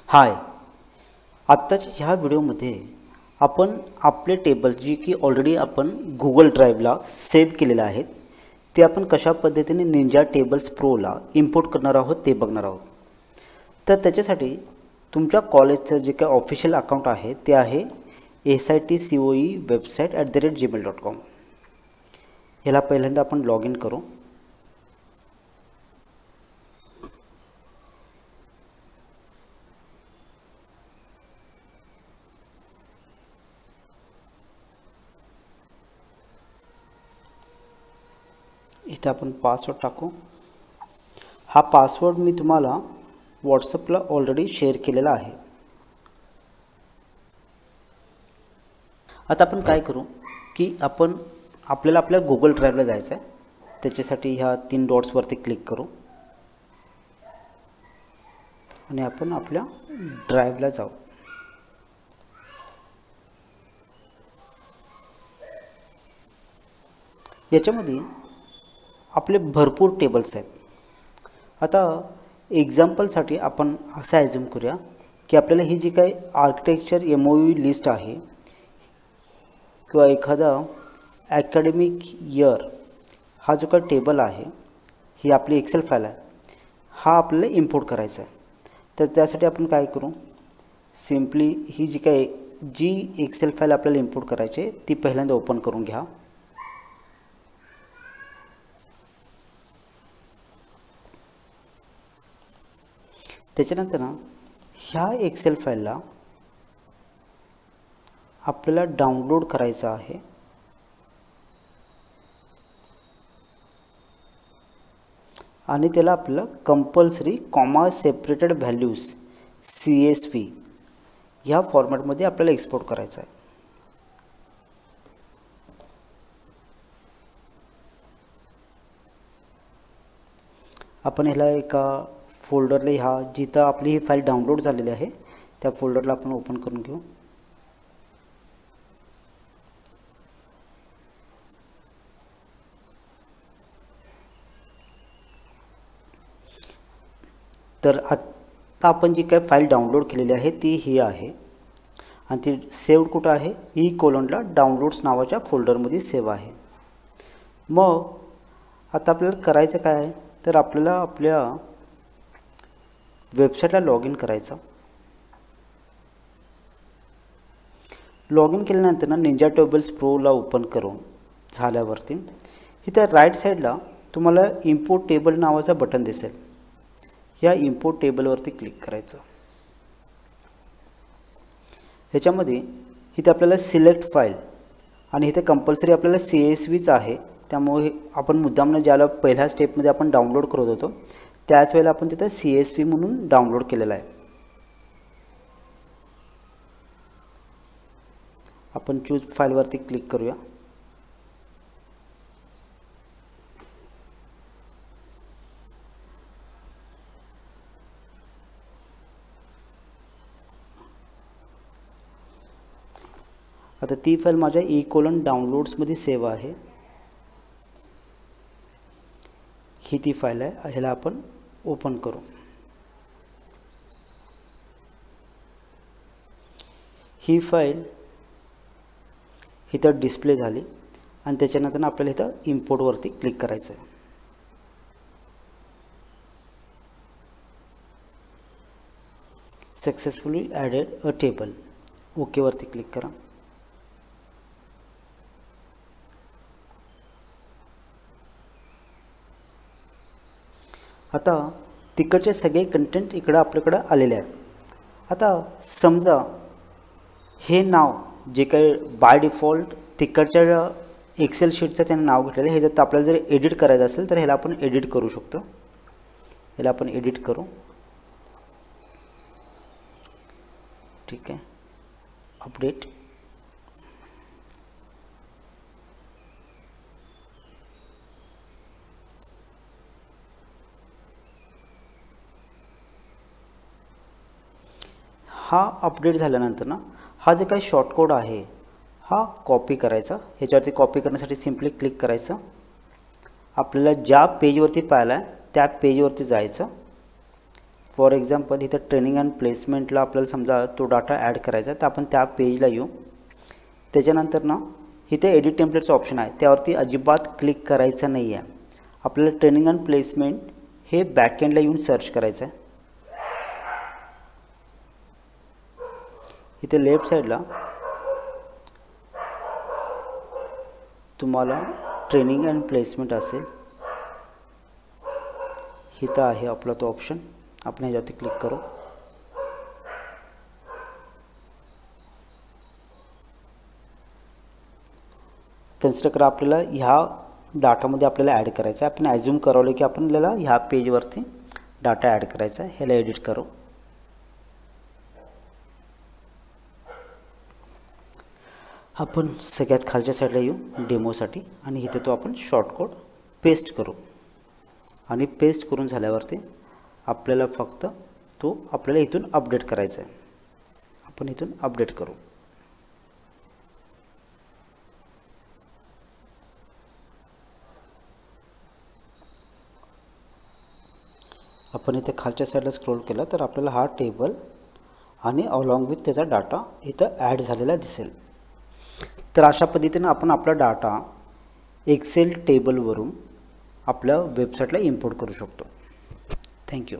हाय, आत्ताच्या ह्या व्हिडिओमध्ये आपण आपले टेबल जी की ऑलरेडी आपण गुगल ड्राईव्हला सेव्ह केलेले आहेत ते आपण कशा पद्धतीने निंजा टेबल्स प्रोला इम्पोर्ट करणार आहोत ते बघणार आहोत। तर त्याच्यासाठी तुमच्या कॉलेजचं जे काही ऑफिशियल अकाउंट आहे ते आहे sitcoe@gmail.com। ह्याला पहिल्यांदा आपण लॉग इन करू। इथे आपण पासवर्ड टाकू। हा पासवर्ड मी तुम्हाला व्हॉट्सअपला ऑलरेडी शेअर केलेला आहे। आता आपण काय करू की आपल्याला आपल्या गुगल ड्राईव्हला जायचं आहे। त्याच्यासाठी ह्या 3 डॉट्सवरती क्लिक करू आणि आपण आपल्या ड्राईव्हला जाऊ। याच्यामध्ये आपले भरपूर टेबल्स आहेत। आता एक्झाम्पलसाठी आपण असं ॲझ्युम करूया की आपल्याला ही जी काही आर्किटेक्चर MOU लिस्ट आहे किंवा एखादा ॲकॅडमिक इयर हा जो काही टेबल आहे ही आपली एक्सेल फाईल आहे, हा आपल्याला इम्पोर्ट करायचा आहे। तर त्यासाठी आपण काय करू, सिम्पली ही जी एक्सेल फाईल आपल्याला इम्पोर्ट करायची आहे ती पहिल्यांदा ओपन करून घ्या। त्याच्यानंतर ह्या एक्सेल फाईलला आपल्याला डाउनलोड करायचं आहे आणि त्याला आपल्याला compulsory comma separated values CSV ह्या फॉर्मॅटमध्ये आपल्याला एक्सपोर्ट करायचं आहे। आपण ह्याला एका फोल्डरला ह्या जिथं आपली ही फाईल डाउनलोड झालेली आहे त्या फोल्डरला आपण ओपन करून घेऊ। तर आता आपण जी काही फाईल डाउनलोड केलेली आहे ती ही आहे आणि ती सेव्ड कुठं आहे, E:/ला डाउनलोड्स नावाच्या फोल्डरमध्ये सेव्ह आहे। मग आता आपल्याला करायचं काय आहे, तर आपल्याला आपल्या वेबसाईटला लॉग इन करायचं। लॉग इन केल्यानंतर निंजा टेबल्स प्रोला ओपन करून झाल्यावरती इथे राईट साईडला तुम्हाला इम्पोर्ट टेबल नावाचा बटन दिसेल। या इम्पोर्ट टेबलवरती क्लिक करायचं। ह्याच्यामध्ये इथे आपल्याला सिलेक्ट फाईल आणि इथे कंपल्सरी आपल्याला CSVच आहे, त्यामुळे आपण मुद्दामनं ज्याला पहिल्या स्टेपमध्ये आपण डाउनलोड करत होतो त्याच वेळेला आपण तिथे CSV म्हणून डाउनलोड केलेला आहे। आपण चूज फाईलवरती क्लिक करूया। आता ती फाईल माझ्या E:/डाउनलोड्समध्ये सेव्ह आहे। ही ती फाईल आहे, ह्याला आपण ओपन करू। ही फाईल इथं डिस्प्ले झाली आणि त्याच्यानंतर आपल्याला इथं इम्पोर्टवरती क्लिक करायचं आहे। सक्सेसफुली ॲडेड अ टेबल, ओकेवरती क्लिक करा। आता तिकडचे सगळे कंटेंट इकडं आपल्याकडं आलेले आहेत। आता समजा हे नाव जे काही बाय डिफॉल्ट तिकडच्या एक्सेल शीटचं त्याने नाव घेतलेलं आहे, हे जर आपल्याला जर एडिट करायचं असेल तर ह्याला आपण एडिट करू शकतो। ह्याला आपण एडिट करू, ठीक आहे, अपडेट। हा अपडेट झाल्यानंतर हा जे काही शॉर्ट कोड आहे हा कॉपी करायचा। ह्याच्यावरती कॉपी करण्यासाठी सिम्पली क्लिक करायचं। आपल्याला ज्या पेजवरती पाहिलं आहे त्या पेजवरती जायचं, फॉर एक्झाम्पल इथं ट्रेनिंग अँड प्लेसमेंटला आपल्याला समजा तो डाटा ॲड करायचा आहे, तर आपण त्या पेजला येऊ. त्याच्यानंतर ना इथे एडिट टेम्पलेटचं ऑप्शन आहे, त्यावरती अजिबात क्लिक करायचं नाही आहे. आपल्याला ट्रेनिंग अँड प्लेसमेंट हे बॅकएंडला येऊन सर्च करायचं आहे. इथे लेफ्ट साईडला तुम्हाला ट्रेनिंग अँड प्लेसमेंट असेल, इथं आहे आपला तो ऑप्शन. आपण ह्याच्यावरती क्लिक करू. कन्सिडर करा आपल्याला ह्या डाटामध्ये आपल्याला ॲड करायचं आहे. आपण ॲझ्युम करवलं की आपल्याला ह्या पेजवरती डाटा ॲड करायचा आहे. ह्याला एडिट करू. आपण सगळ्यात खालच्या साईडला येऊ डेमोसाठी आणि इथे तो आपण शॉर्ट कोड पेस्ट करू. आणि पेस्ट करून झाल्यावरती आपल्याला फक्त तो आपल्याला इथून अपडेट करायचा आहे. आपण इथून अपडेट करू. आपण इथे खालच्या साईडला स्क्रोल केला तर आपल्याला हा टेबल आणि अलॉंग विथ त्याचा डाटा इथं ॲड झालेला दिसेल. तर अशा पद्धतीने आपण आपला डाटा एक्सेल टेबलवरून आपल्या वेबसाईटला इम्पोर्ट करू शकतो. थँक्यू.